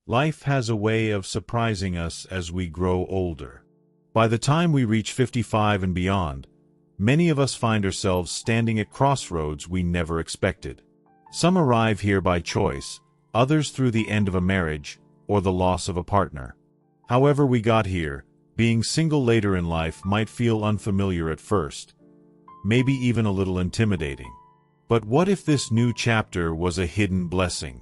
Life has a way of surprising us as we grow older. By the time we reach 55 and beyond, many of us find ourselves standing at crossroads we never expected. Some arrive here by choice, others through the end of a marriage or the loss of a partner. However we got here, being single later in life might feel unfamiliar at first, maybe even a little intimidating. But what if this new chapter was a hidden blessing?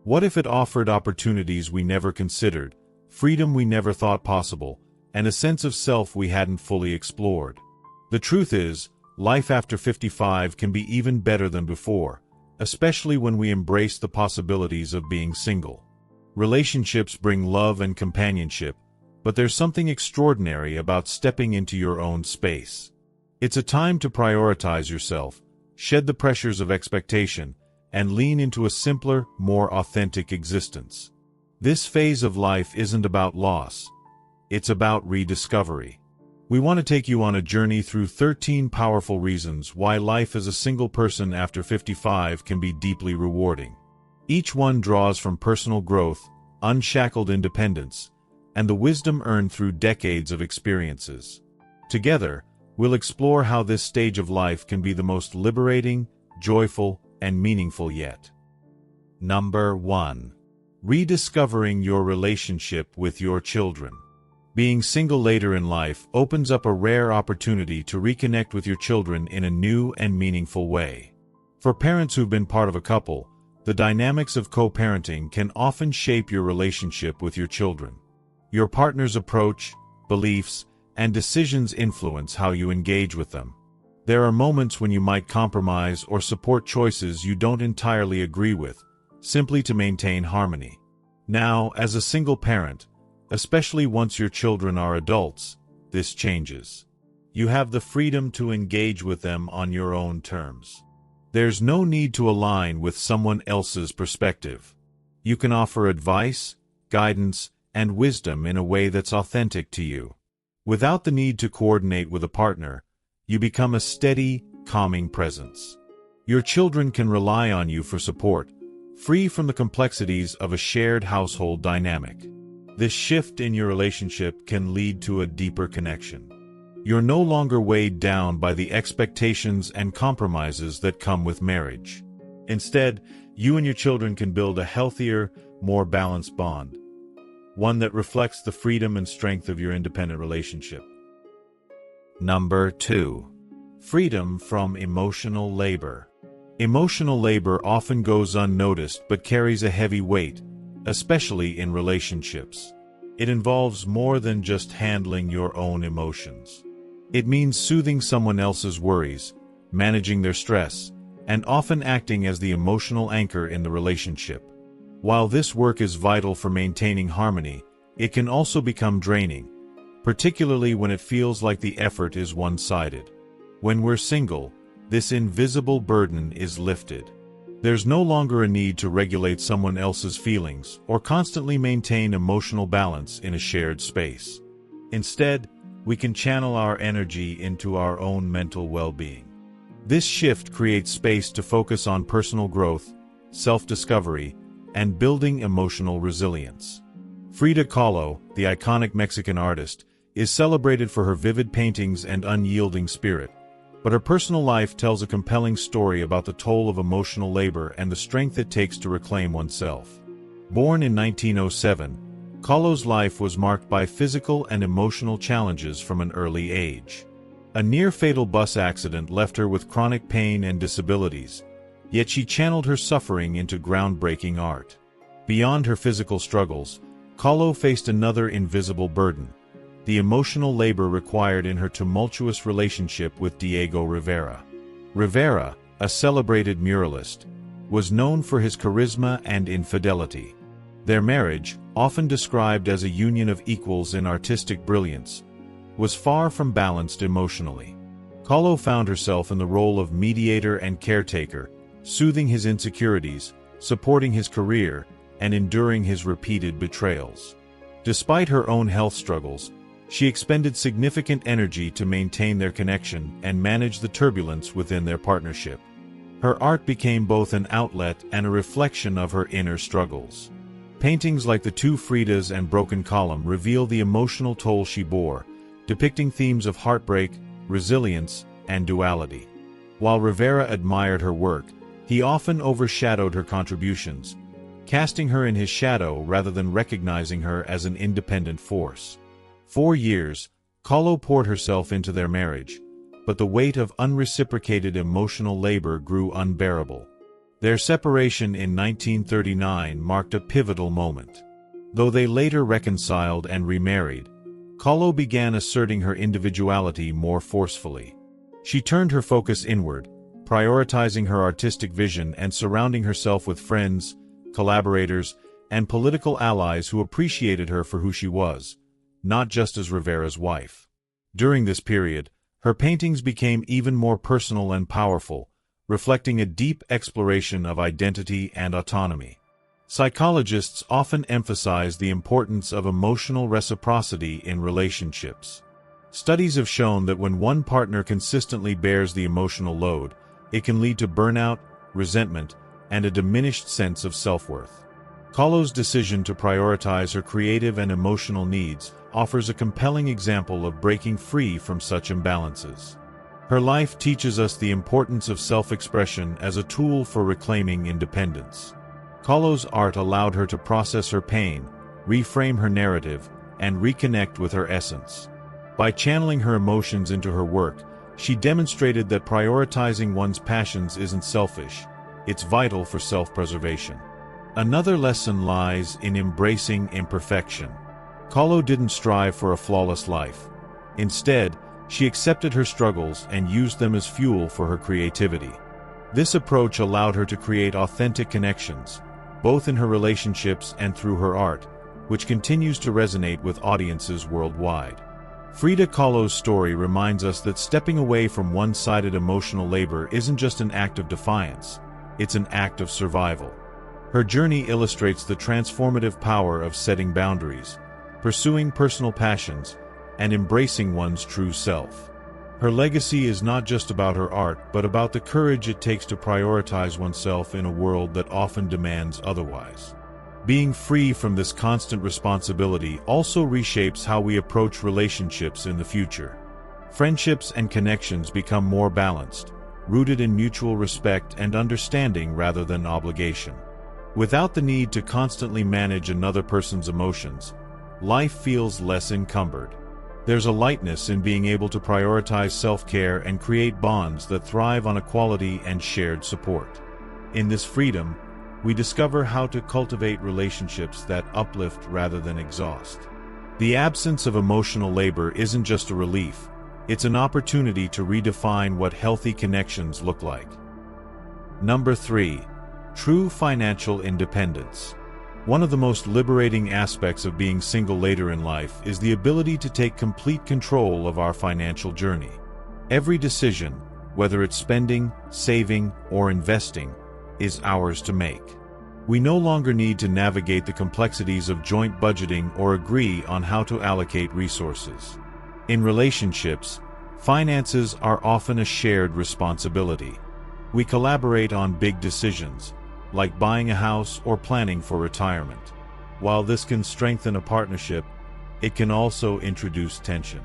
What if it offered opportunities we never considered, freedom we never thought possible, and a sense of self we hadn't fully explored? The truth is, life after 55 can be even better than before, especially when we embrace the possibilities of being single. Relationships bring love and companionship, but there's something extraordinary about stepping into your own space. It's a time to prioritize yourself, shed the pressures of expectation, and lean into a simpler, more authentic existence. This phase of life isn't about loss. It's about rediscovery. We want to take you on a journey through 13 powerful reasons why life as a single person after 55 can be deeply rewarding. Each one draws from personal growth, unshackled independence, and the wisdom earned through decades of experiences. Together, we'll explore how this stage of life can be the most liberating, joyful, and meaningful yet. Number 1. Rediscovering your relationship with your children. Being single later in life opens up a rare opportunity to reconnect with your children in a new and meaningful way. For parents who've been part of a couple, the dynamics of co-parenting can often shape your relationship with your children. Your partner's approach, beliefs, and decisions influence how you engage with them. There are moments when you might compromise or support choices you don't entirely agree with, simply to maintain harmony. Now, as a single parent, especially once your children are adults, this changes. You have the freedom to engage with them on your own terms. There's no need to align with someone else's perspective. You can offer advice, guidance, and wisdom in a way that's authentic to you. Without the need to coordinate with a partner, you become a steady, calming presence. Your children can rely on you for support, free from the complexities of a shared household dynamic. This shift in your relationship can lead to a deeper connection. You're no longer weighed down by the expectations and compromises that come with marriage. Instead, you and your children can build a healthier, more balanced bond, one that reflects the freedom and strength of your independent relationship. Number 2. Freedom from emotional labor. Emotional labor often goes unnoticed but carries a heavy weight, especially in relationships. It involves more than just handling your own emotions. It means soothing someone else's worries, managing their stress, and often acting as the emotional anchor in the relationship. While this work is vital for maintaining harmony, it can also become draining, particularly when it feels like the effort is one-sided. When we're single, this invisible burden is lifted. There's no longer a need to regulate someone else's feelings or constantly maintain emotional balance in a shared space. Instead, we can channel our energy into our own mental well-being. This shift creates space to focus on personal growth, self-discovery, and building emotional resilience. Frida Kahlo, the iconic Mexican artist, is celebrated for her vivid paintings and unyielding spirit, but her personal life tells a compelling story about the toll of emotional labor and the strength it takes to reclaim oneself. Born in 1907, Kahlo's life was marked by physical and emotional challenges from an early age. A near-fatal bus accident left her with chronic pain and disabilities, yet she channeled her suffering into groundbreaking art. Beyond her physical struggles, Kahlo faced another invisible burden: the emotional labor required in her tumultuous relationship with Diego Rivera. Rivera, a celebrated muralist, was known for his charisma and infidelity. Their marriage, often described as a union of equals in artistic brilliance, was far from balanced emotionally. Kahlo found herself in the role of mediator and caretaker, soothing his insecurities, supporting his career, and enduring his repeated betrayals. Despite her own health struggles, she expended significant energy to maintain their connection and manage the turbulence within their partnership. Her art became both an outlet and a reflection of her inner struggles. paintings like the two Fridas and Broken Column reveal the emotional toll she bore, depicting themes of heartbreak, resilience, and duality. While Rivera admired her work, he often overshadowed her contributions, casting her in his shadow rather than recognizing her as an independent force. For years, Kahlo poured herself into their marriage, but the weight of unreciprocated emotional labor grew unbearable. Their separation in 1939 marked a pivotal moment. Though they later reconciled and remarried, Kahlo began asserting her individuality more forcefully. She turned her focus inward, prioritizing her artistic vision and surrounding herself with friends, collaborators, and political allies who appreciated her for who she was, not just as Rivera's wife. During this period, her paintings became even more personal and powerful, reflecting a deep exploration of identity and autonomy. Psychologists often emphasize the importance of emotional reciprocity in relationships. Studies have shown that when one partner consistently bears the emotional load, it can lead to burnout, resentment, and a diminished sense of self-worth. Kahlo's decision to prioritize her creative and emotional needs offers a compelling example of breaking free from such imbalances. Her life teaches us the importance of self-expression as a tool for reclaiming independence. Kahlo's art allowed her to process her pain, reframe her narrative, and reconnect with her essence. By channeling her emotions into her work, she demonstrated that prioritizing one's passions isn't selfish, it's vital for self-preservation. Another lesson lies in embracing imperfection. Kahlo didn't strive for a flawless life. Instead, she accepted her struggles and used them as fuel for her creativity. This approach allowed her to create authentic connections, both in her relationships and through her art, which continues to resonate with audiences worldwide. Frida Kahlo's story reminds us that stepping away from one-sided emotional labor isn't just an act of defiance, it's an act of survival. Her journey illustrates the transformative power of setting boundaries, pursuing personal passions, and embracing one's true self. Her legacy is not just about her art, but about the courage it takes to prioritize oneself in a world that often demands otherwise. Being free from this constant responsibility also reshapes how we approach relationships in the future. Friendships and connections become more balanced, rooted in mutual respect and understanding rather than obligation. Without the need to constantly manage another person's emotions, life feels less encumbered. There's a lightness in being able to prioritize self-care and create bonds that thrive on equality and shared support. In this freedom, we discover how to cultivate relationships that uplift rather than exhaust. The absence of emotional labor isn't just a relief, it's an opportunity to redefine what healthy connections look like. Number 3. True financial independence. One of the most liberating aspects of being single later in life is the ability to take complete control of our financial journey. Every decision, whether it's spending, saving, or investing, is ours to make. We no longer need to navigate the complexities of joint budgeting or agree on how to allocate resources. In relationships, finances are often a shared responsibility. We collaborate on big decisions, like buying a house or planning for retirement. While this can strengthen a partnership, it can also introduce tension.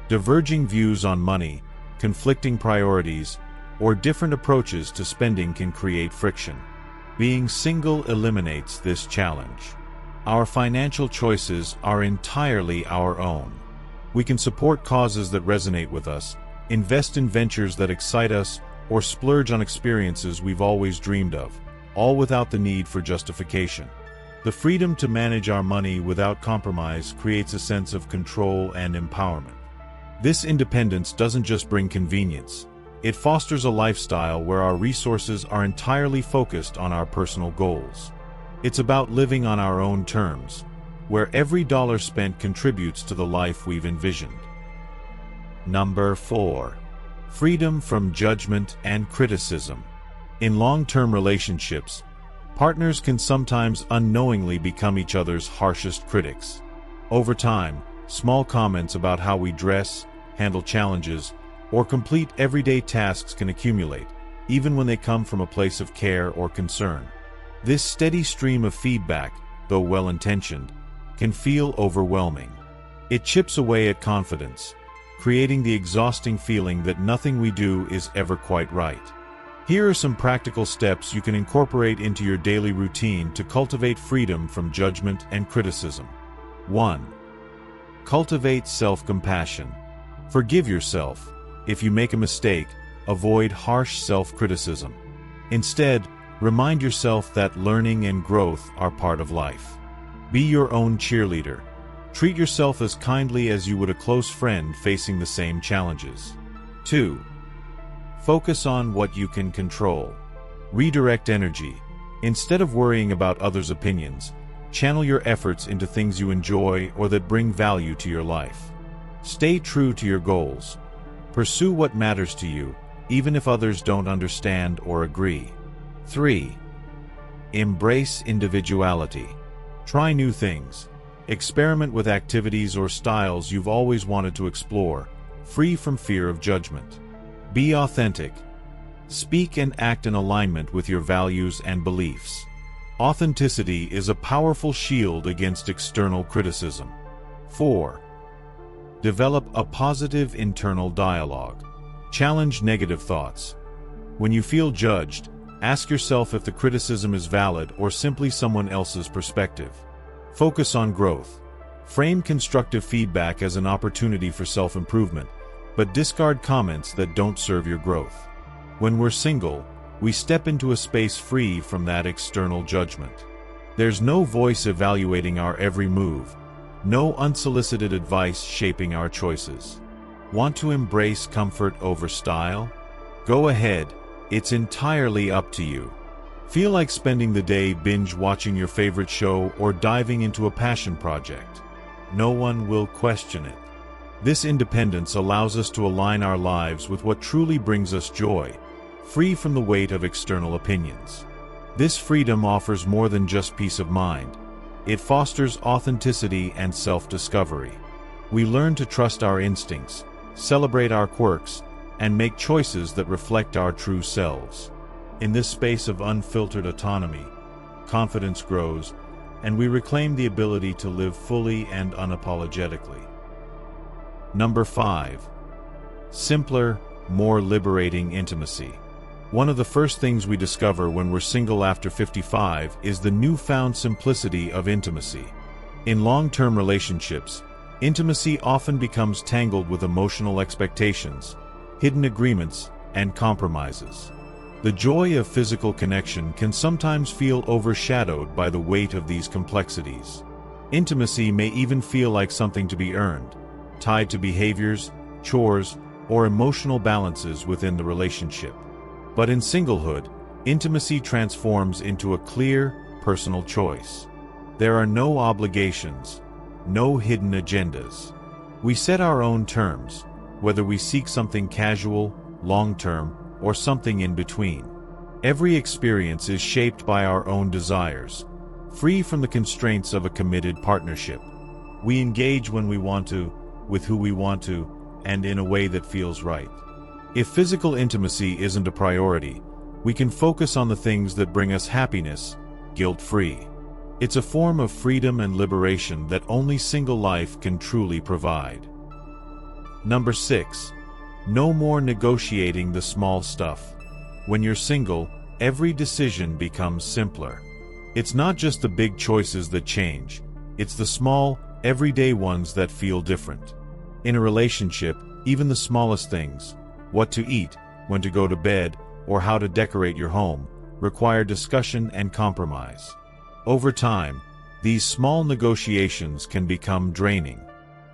Diverging views on money, conflicting priorities, or different approaches to spending can create friction. Being single eliminates this challenge. Our financial choices are entirely our own. We can support causes that resonate with us, invest in ventures that excite us, or splurge on experiences we've always dreamed of, all without the need for justification. The freedom to manage our money without compromise creates a sense of control and empowerment. This independence doesn't just bring convenience, it fosters a lifestyle where our resources are entirely focused on our personal goals. It's about living on our own terms, where every dollar spent contributes to the life we've envisioned. Number 4. Freedom from judgment and criticism. In long-term relationships, partners can sometimes unknowingly become each other's harshest critics. Over time, small comments about how we dress, handle challenges, or complete everyday tasks can accumulate, even when they come from a place of care or concern. This steady stream of feedback, though well-intentioned, can feel overwhelming. It chips away at confidence, creating the exhausting feeling that nothing we do is ever quite right. Here are some practical steps you can incorporate into your daily routine to cultivate freedom from judgment and criticism. 1. Cultivate self-compassion. Forgive yourself. If you make a mistake, avoid harsh self-criticism. Instead, remind yourself that learning and growth are part of life. Be your own cheerleader. Treat yourself as kindly as you would a close friend facing the same challenges. 2. Focus on what you can control. Redirect energy. Instead of worrying about others' opinions, channel your efforts into things you enjoy or that bring value to your life. Stay true to your goals. Pursue what matters to you, even if others don't understand or agree. 3. Embrace individuality. Try new things. Experiment with activities or styles you've always wanted to explore, free from fear of judgment. Be authentic. Speak and act in alignment with your values and beliefs. Authenticity is a powerful shield against external criticism. 4. Develop a positive internal dialogue. Challenge negative thoughts. When you feel judged, ask yourself if the criticism is valid or simply someone else's perspective. Focus on growth. Frame constructive feedback as an opportunity for self-improvement, but discard comments that don't serve your growth. When we're single, we step into a space free from that external judgment. There's no voice evaluating our every move, no unsolicited advice shaping our choices. Want to embrace comfort over style? Go ahead, it's entirely up to you. Feel like spending the day binge-watching your favorite show or diving into a passion project. No one will question it. This independence allows us to align our lives with what truly brings us joy, free from the weight of external opinions. This freedom offers more than just peace of mind. It fosters authenticity and self-discovery. We learn to trust our instincts, celebrate our quirks, and make choices that reflect our true selves. In this space of unfiltered autonomy, confidence grows, and we reclaim the ability to live fully and unapologetically. Number 5. Simpler, more liberating intimacy. One of the first things we discover when we're single after 55 is the newfound simplicity of intimacy. In long-term relationships, intimacy often becomes tangled with emotional expectations, hidden agreements, and compromises. The joy of physical connection can sometimes feel overshadowed by the weight of these complexities. Intimacy may even feel like something to be earned, tied to behaviors, chores, or emotional balances within the relationship. But in singlehood, intimacy transforms into a clear, personal choice. There are no obligations, no hidden agendas. We set our own terms, whether we seek something casual, long-term, or something in between. Every experience is shaped by our own desires, free from the constraints of a committed partnership. We engage when we want to, with who we want to, and in a way that feels right. If physical intimacy isn't a priority, we can focus on the things that bring us happiness, guilt-free. It's a form of freedom and liberation that only single life can truly provide. Number 6. No more negotiating the small stuff. When you're single, every decision becomes simpler. It's not just the big choices that change, it's the small, everyday ones that feel different. In a relationship, even the smallest things, what to eat, when to go to bed, or how to decorate your home, require discussion and compromise. Over time, these small negotiations can become draining.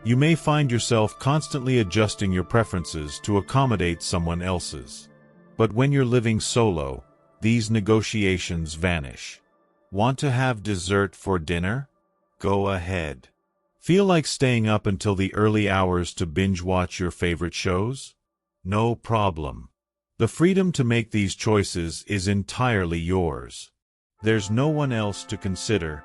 You may find yourself constantly adjusting your preferences to accommodate someone else's. But when you're living solo, these negotiations vanish. Want to have dessert for dinner? Go ahead. Feel like staying up until the early hours to binge-watch your favorite shows? No problem. The freedom to make these choices is entirely yours. There's no one else to consider,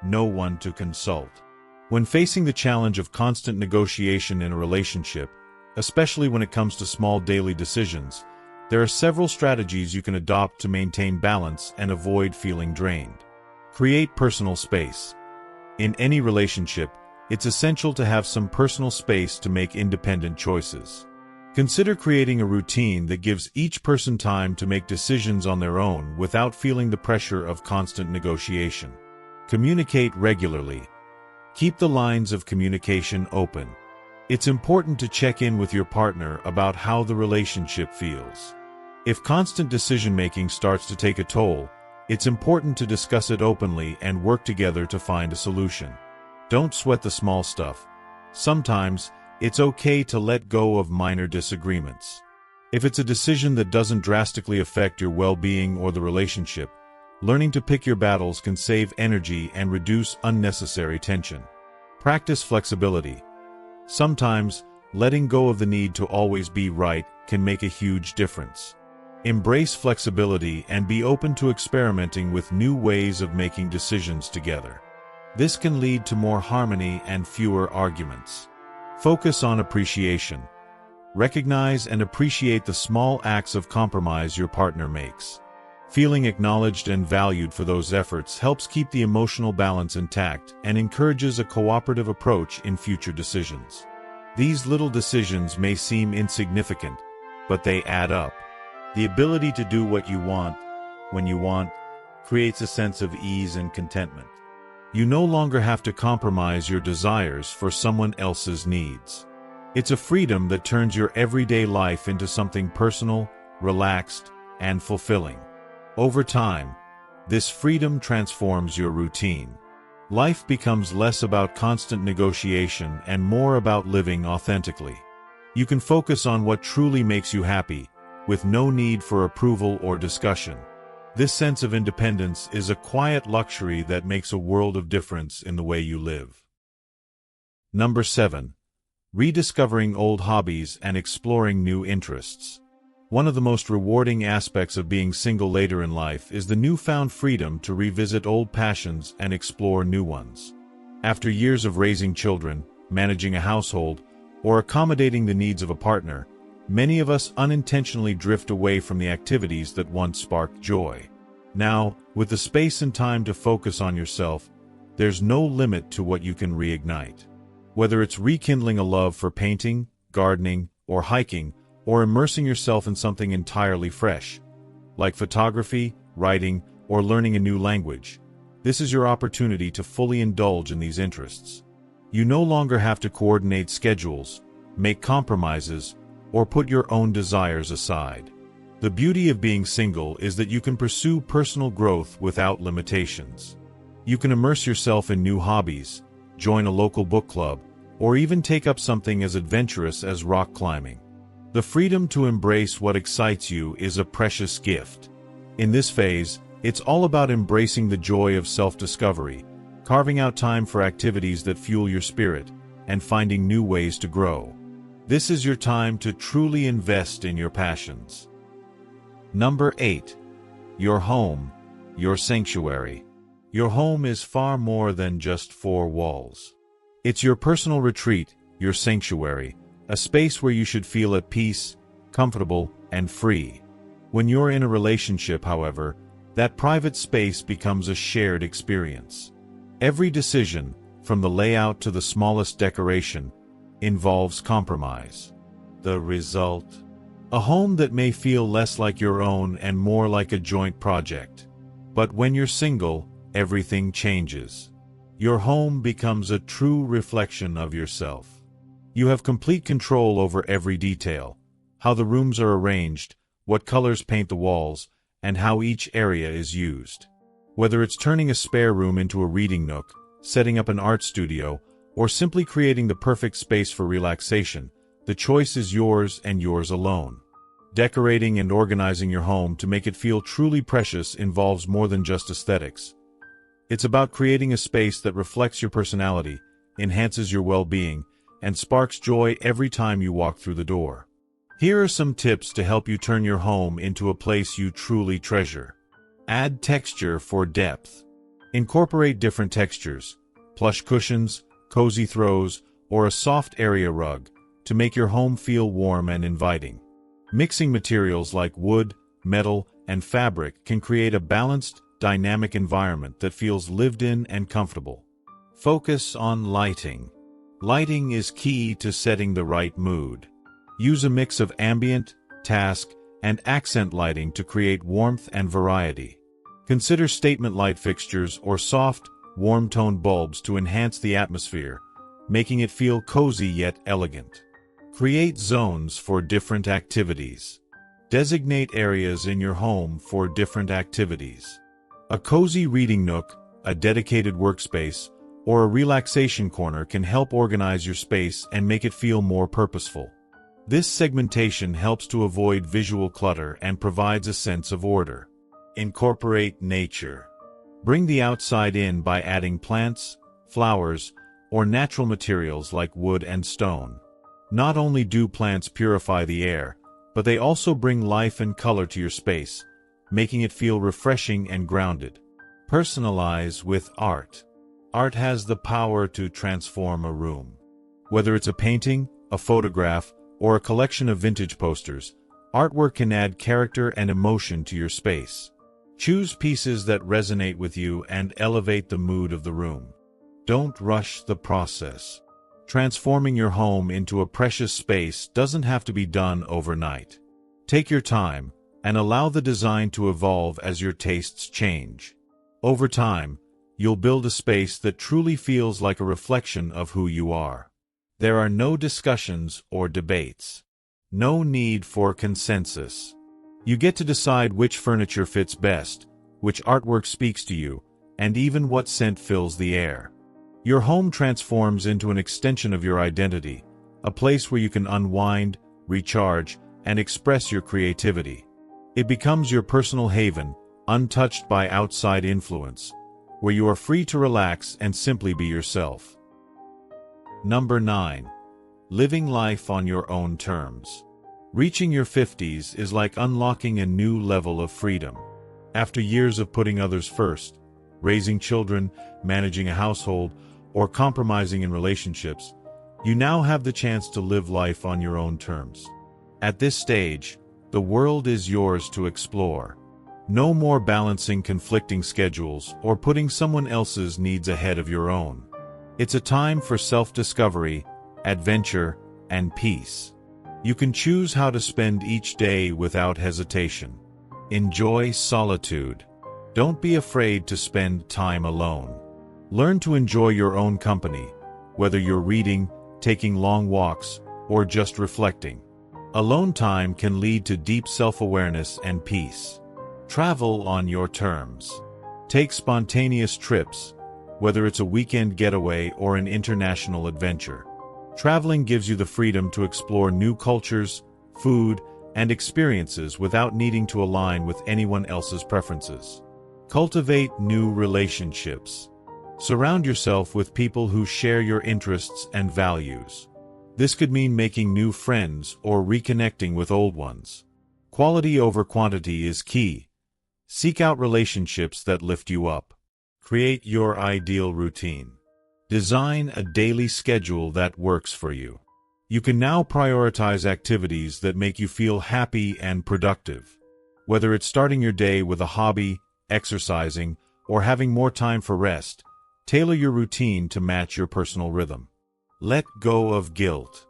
no one to consult. When facing the challenge of constant negotiation in a relationship, especially when it comes to small daily decisions, there are several strategies you can adopt to maintain balance and avoid feeling drained. Create personal space. In any relationship, it's essential to have some personal space to make independent choices. Consider creating a routine that gives each person time to make decisions on their own without feeling the pressure of constant negotiation. Communicate regularly. Keep the lines of communication open. It's important to check in with your partner about how the relationship feels. If constant decision-making starts to take a toll, it's important to discuss it openly and work together to find a solution. Don't sweat the small stuff. Sometimes, it's okay to let go of minor disagreements. If it's a decision that doesn't drastically affect your well-being or the relationship, learning to pick your battles can save energy and reduce unnecessary tension. Practice flexibility. Sometimes, letting go of the need to always be right can make a huge difference. Embrace flexibility and be open to experimenting with new ways of making decisions together. This can lead to more harmony and fewer arguments. Focus on appreciation. Recognize and appreciate the small acts of compromise your partner makes. Feeling acknowledged and valued for those efforts helps keep the emotional balance intact and encourages a cooperative approach in future decisions. These little decisions may seem insignificant, but they add up. The ability to do what you want, when you want, creates a sense of ease and contentment. You no longer have to compromise your desires for someone else's needs. It's a freedom that turns your everyday life into something personal, relaxed, and fulfilling. Over time, this freedom transforms your routine. Life becomes less about constant negotiation and more about living authentically. You can focus on what truly makes you happy, with no need for approval or discussion. This sense of independence is a quiet luxury that makes a world of difference in the way you live. Number 7. Rediscovering old hobbies and exploring new interests. One of the most rewarding aspects of being single later in life is the newfound freedom to revisit old passions and explore new ones. After years of raising children, managing a household, or accommodating the needs of a partner, many of us unintentionally drift away from the activities that once sparked joy. Now, with the space and time to focus on yourself, there's no limit to what you can reignite. Whether it's rekindling a love for painting, gardening, or hiking, or immersing yourself in something entirely fresh, like photography, writing, or learning a new language, this is your opportunity to fully indulge in these interests. You no longer have to coordinate schedules, make compromises, or put your own desires aside. The beauty of being single is that you can pursue personal growth without limitations. You can immerse yourself in new hobbies, join a local book club, or even take up something as adventurous as rock climbing. The freedom to embrace what excites you is a precious gift. In this phase, it's all about embracing the joy of self-discovery, carving out time for activities that fuel your spirit, and finding new ways to grow. This is your time to truly invest in your passions. Number 8. Your home, your sanctuary. Your home is far more than just four walls. It's your personal retreat, your sanctuary, a space where you should feel at peace, comfortable, and free. When you're in a relationship, however, that private space becomes a shared experience. Every decision, from the layout to the smallest decoration, involves compromise. The result? A home that may feel less like your own and more like a joint project. But when you're single, everything changes. Your home becomes a true reflection of yourself. You have complete control over every detail, how the rooms are arranged, what colors paint the walls, and how each area is used. Whether it's turning a spare room into a reading nook, setting up an art studio, or simply creating the perfect space for relaxation, the choice is yours and yours alone. Decorating and organizing your home to make it feel truly precious involves more than just aesthetics. It's about creating a space that reflects your personality, enhances your well-being, and sparks joy every time you walk through the door. Here are some tips to help you turn your home into a place you truly treasure. Add texture for depth. Incorporate different textures, plush cushions, cozy throws, or a soft area rug, to make your home feel warm and inviting. Mixing materials like wood, metal, and fabric can create a balanced, dynamic environment that feels lived in and comfortable. Focus on lighting. Lighting is key to setting the right mood. Use a mix of ambient, task, and accent lighting to create warmth and variety. Consider statement light fixtures or soft, warm-toned bulbs to enhance the atmosphere, making it feel cozy yet elegant. Create zones for different activities. Designate areas in your home for different activities. A cozy reading nook, a dedicated workspace, or a relaxation corner can help organize your space and make it feel more purposeful. This segmentation helps to avoid visual clutter and provides a sense of order. Incorporate nature. Bring the outside in by adding plants, flowers, or natural materials like wood and stone. Not only do plants purify the air, but they also bring life and color to your space, making it feel refreshing and grounded. Personalize with art. Art has the power to transform a room. Whether it's a painting, a photograph, or a collection of vintage posters, artwork can add character and emotion to your space. Choose pieces that resonate with you and elevate the mood of the room. Don't rush the process. Transforming your home into a precious space doesn't have to be done overnight. Take your time and allow the design to evolve as your tastes change. Over time, you'll build a space that truly feels like a reflection of who you are. There are no discussions or debates. No need for consensus. You get to decide which furniture fits best, which artwork speaks to you, and even what scent fills the air. Your home transforms into an extension of your identity, a place where you can unwind, recharge, and express your creativity. It becomes your personal haven, untouched by outside influence, where you are free to relax and simply be yourself. Number 9. Living life on your own terms. Reaching your 50s is like unlocking a new level of freedom. After years of putting others first, raising children, managing a household, or compromising in relationships, you now have the chance to live life on your own terms. At this stage, the world is yours to explore. No more balancing conflicting schedules or putting someone else's needs ahead of your own. It's a time for self-discovery, adventure, and peace. You can choose how to spend each day without hesitation. Enjoy solitude. Don't be afraid to spend time alone. Learn to enjoy your own company, whether you're reading, taking long walks, or just reflecting. Alone time can lead to deep self-awareness and peace. Travel on your terms. Take spontaneous trips, whether it's a weekend getaway or an international adventure. Traveling gives you the freedom to explore new cultures, food, and experiences without needing to align with anyone else's preferences. Cultivate new relationships. Surround yourself with people who share your interests and values. This could mean making new friends or reconnecting with old ones. Quality over quantity is key. Seek out relationships that lift you up. Create your ideal routine. Design a daily schedule that works for you. You can now prioritize activities that make you feel happy and productive. Whether it's starting your day with a hobby, exercising, or having more time for rest, tailor your routine to match your personal rhythm. Let go of guilt.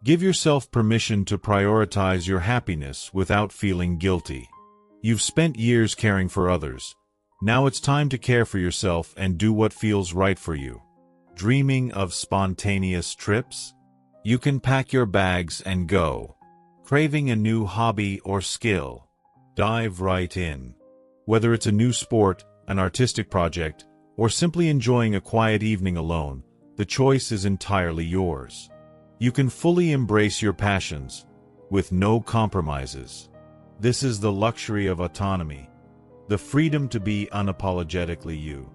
Give yourself permission to prioritize your happiness without feeling guilty. You've spent years caring for others. Now it's time to care for yourself and do what feels right for you. Dreaming of spontaneous trips? You can pack your bags and go. Craving a new hobby or skill? Dive right in. Whether it's a new sport, an artistic project, or simply enjoying a quiet evening alone, the choice is entirely yours. You can fully embrace your passions, with no compromises. This is the luxury of autonomy, the freedom to be unapologetically you.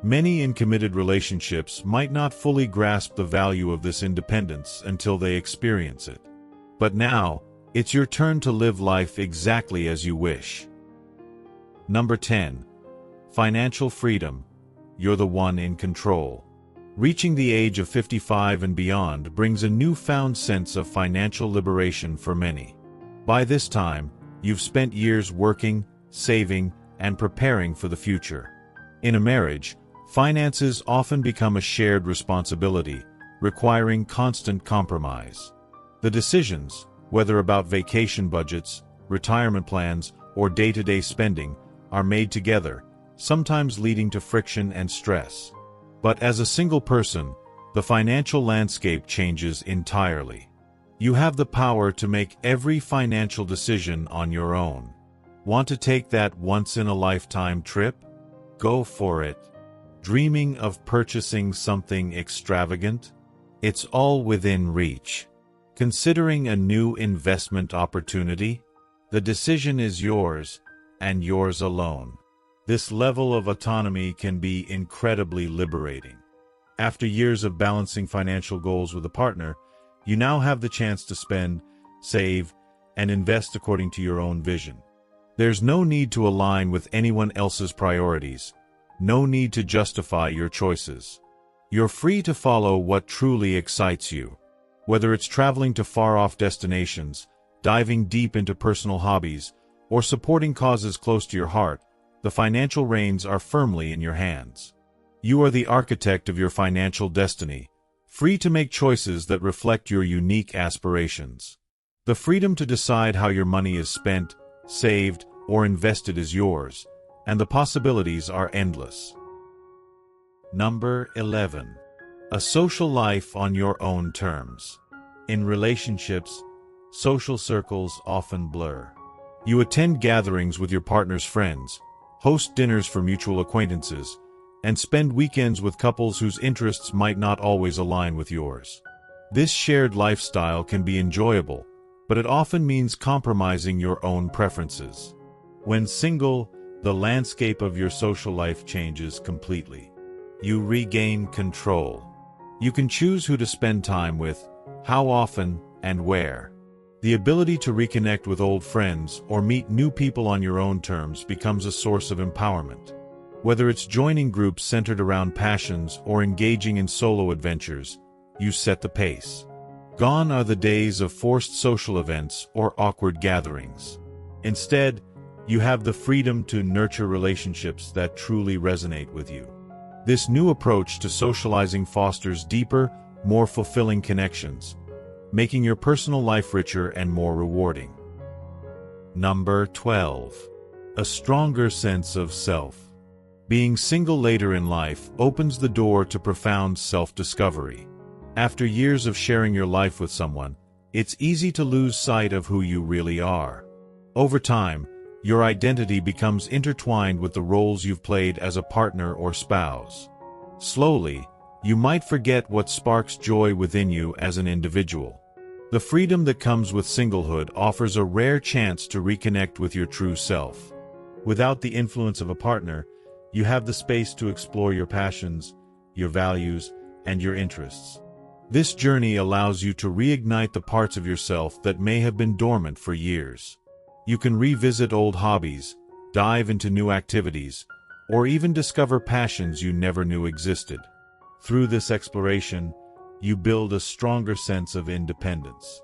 Many in committed relationships might not fully grasp the value of this independence until they experience it. But now, it's your turn to live life exactly as you wish. Number 10. Financial freedom. You're the one in control. Reaching the age of 55 and beyond brings a newfound sense of financial liberation for many. By this time, you've spent years working, saving, and preparing for the future. In a marriage, finances often become a shared responsibility, requiring constant compromise. The decisions, whether about vacation budgets, retirement plans, or day-to-day spending, are made together, sometimes leading to friction and stress. But as a single person, the financial landscape changes entirely. You have the power to make every financial decision on your own. Want to take that once-in-a-lifetime trip? Go for it. Dreaming of purchasing something extravagant? It's all within reach. Considering a new investment opportunity? The decision is yours, and yours alone. This level of autonomy can be incredibly liberating. After years of balancing financial goals with a partner, you now have the chance to spend, save, and invest according to your own vision. There's no need to align with anyone else's priorities, no need to justify your choices. You're free to follow what truly excites you. Whether it's traveling to far-off destinations, diving deep into personal hobbies, or supporting causes close to your heart, the financial reins are firmly in your hands. You are the architect of your financial destiny, free to make choices that reflect your unique aspirations. The freedom to decide how your money is spent, saved, or invested is yours, and the possibilities are endless. Number 11. A social life on your own terms. In relationships, social circles often blur. You attend gatherings with your partner's friends, host dinners for mutual acquaintances, and spend weekends with couples whose interests might not always align with yours. This shared lifestyle can be enjoyable, but it often means compromising your own preferences. When single, the landscape of your social life changes completely. You regain control. You can choose who to spend time with, how often, and where. The ability to reconnect with old friends or meet new people on your own terms becomes a source of empowerment. Whether it's joining groups centered around passions or engaging in solo adventures, you set the pace. Gone are the days of forced social events or awkward gatherings. Instead, you have the freedom to nurture relationships that truly resonate with you. This new approach to socializing fosters deeper, more fulfilling connections, making your personal life richer and more rewarding. Number 12. A stronger sense of self. Being single later in life opens the door to profound self-discovery. After years of sharing your life with someone, it's easy to lose sight of who you really are. Over time, your identity becomes intertwined with the roles you've played as a partner or spouse. Slowly, you might forget what sparks joy within you as an individual. The freedom that comes with singlehood offers a rare chance to reconnect with your true self. Without the influence of a partner, you have the space to explore your passions, your values, and your interests. This journey allows you to reignite the parts of yourself that may have been dormant for years. You can revisit old hobbies, dive into new activities, or even discover passions you never knew existed. Through this exploration, you build a stronger sense of independence.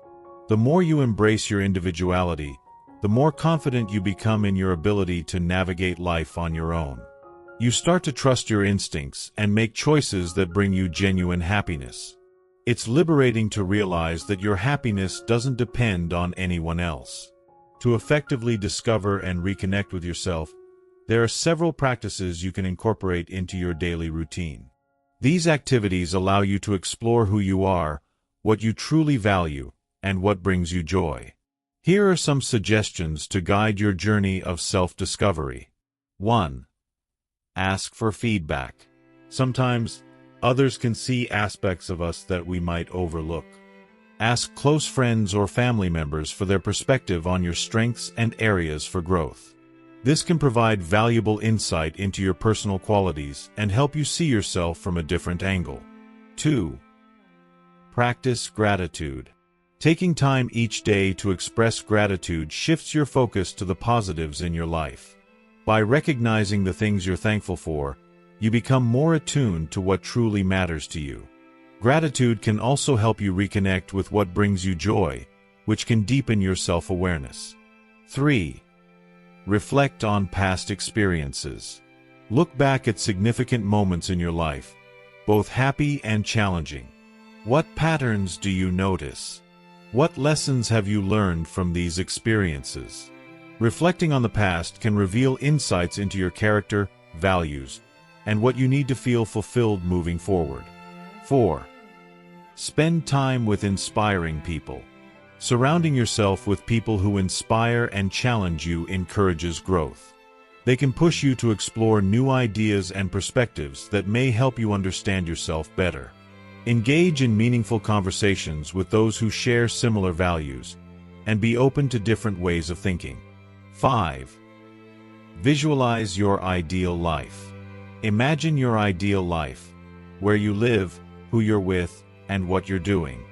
The more you embrace your individuality, the more confident you become in your ability to navigate life on your own. You start to trust your instincts and make choices that bring you genuine happiness. It's liberating to realize that your happiness doesn't depend on anyone else. To effectively discover and reconnect with yourself, there are several practices you can incorporate into your daily routine. These activities allow you to explore who you are, what you truly value, and what brings you joy. Here are some suggestions to guide your journey of self-discovery. 1. Ask for feedback. Sometimes, others can see aspects of us that we might overlook. Ask close friends or family members for their perspective on your strengths and areas for growth. This can provide valuable insight into your personal qualities and help you see yourself from a different angle. 2. Practice gratitude. Taking time each day to express gratitude shifts your focus to the positives in your life. By recognizing the things you're thankful for, you become more attuned to what truly matters to you. Gratitude can also help you reconnect with what brings you joy, which can deepen your self-awareness. 3. Reflect on past experiences. Look back at significant moments in your life, both happy and challenging. What patterns do you notice? What lessons have you learned from these experiences? Reflecting on the past can reveal insights into your character, values, and what you need to feel fulfilled moving forward. 4. Spend time with inspiring people. Surrounding yourself with people who inspire and challenge you encourages growth. They can push you to explore new ideas and perspectives that may help you understand yourself better. Engage in meaningful conversations with those who share similar values, and be open to different ways of thinking. 5. Visualize your ideal life. Imagine your ideal life, where you live, who you're with, and what you're doing.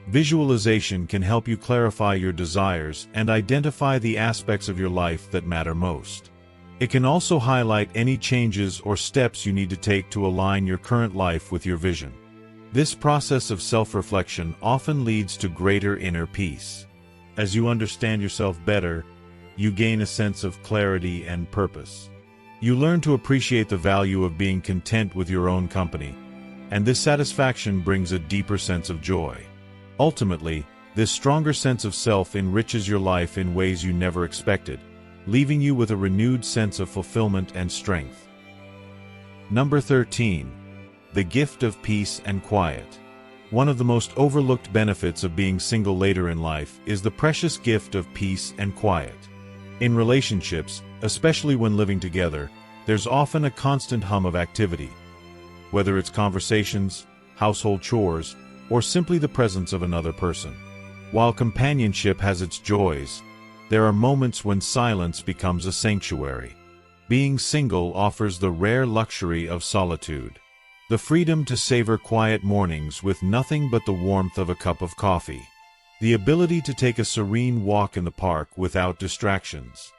Visualization can help you clarify your desires and identify the aspects of your life that matter most. It can also highlight any changes or steps you need to take to align your current life with your vision. This process of self-reflection often leads to greater inner peace. As you understand yourself better, you gain a sense of clarity and purpose. You learn to appreciate the value of being content with your own company, and this satisfaction brings a deeper sense of joy. Ultimately, this stronger sense of self enriches your life in ways you never expected, leaving you with a renewed sense of fulfillment and strength. Number 13. The gift of peace and quiet. One of the most overlooked benefits of being single later in life is the precious gift of peace and quiet. In relationships, especially when living together, there's often a constant hum of activity. Whether it's conversations, household chores, or simply the presence of another person. While companionship has its joys, there are moments when silence becomes a sanctuary. Being single offers the rare luxury of solitude. The freedom to savor quiet mornings with nothing but the warmth of a cup of coffee. The ability to take a serene walk in the park without distractions.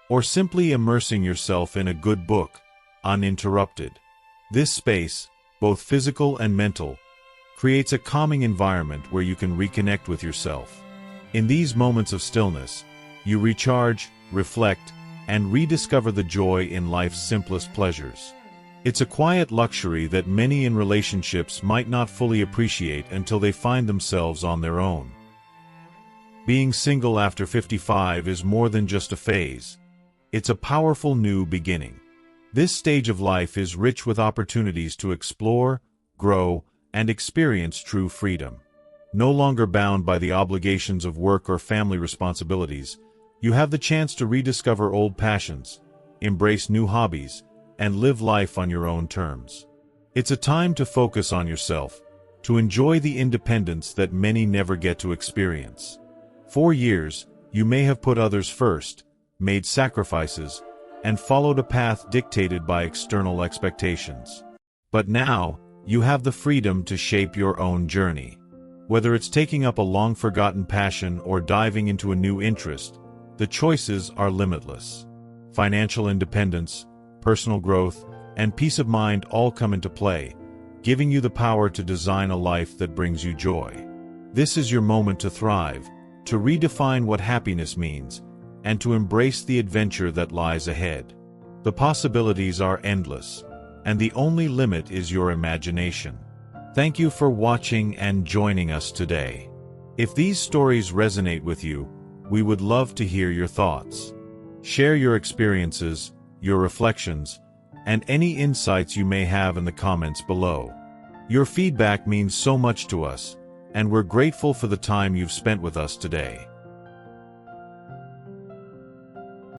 Or simply immersing yourself in a good book, uninterrupted. This space, both physical and mental, creates a calming environment where you can reconnect with yourself. In these moments of stillness, you recharge, reflect, and rediscover the joy in life's simplest pleasures. It's a quiet luxury that many in relationships might not fully appreciate until they find themselves on their own. Being single after 55 is more than just a phase. It's a powerful new beginning. This stage of life is rich with opportunities to explore, grow, and experience true freedom. No longer bound by the obligations of work or family responsibilities, you have the chance to rediscover old passions, embrace new hobbies, and live life on your own terms. It's a time to focus on yourself, to enjoy the independence that many never get to experience. For years, you may have put others first, made sacrifices, and followed a path dictated by external expectations. But now, you have the freedom to shape your own journey. Whether it's taking up a long-forgotten passion or diving into a new interest, the choices are limitless. Financial independence, personal growth, and peace of mind all come into play, giving you the power to design a life that brings you joy. This is your moment to thrive, to redefine what happiness means, and to embrace the adventure that lies ahead. The possibilities are endless, and the only limit is your imagination. Thank you for watching and joining us today. If these stories resonate with you, we would love to hear your thoughts. Share your experiences, your reflections, and any insights you may have in the comments below. Your feedback means so much to us, and we're grateful for the time you've spent with us today.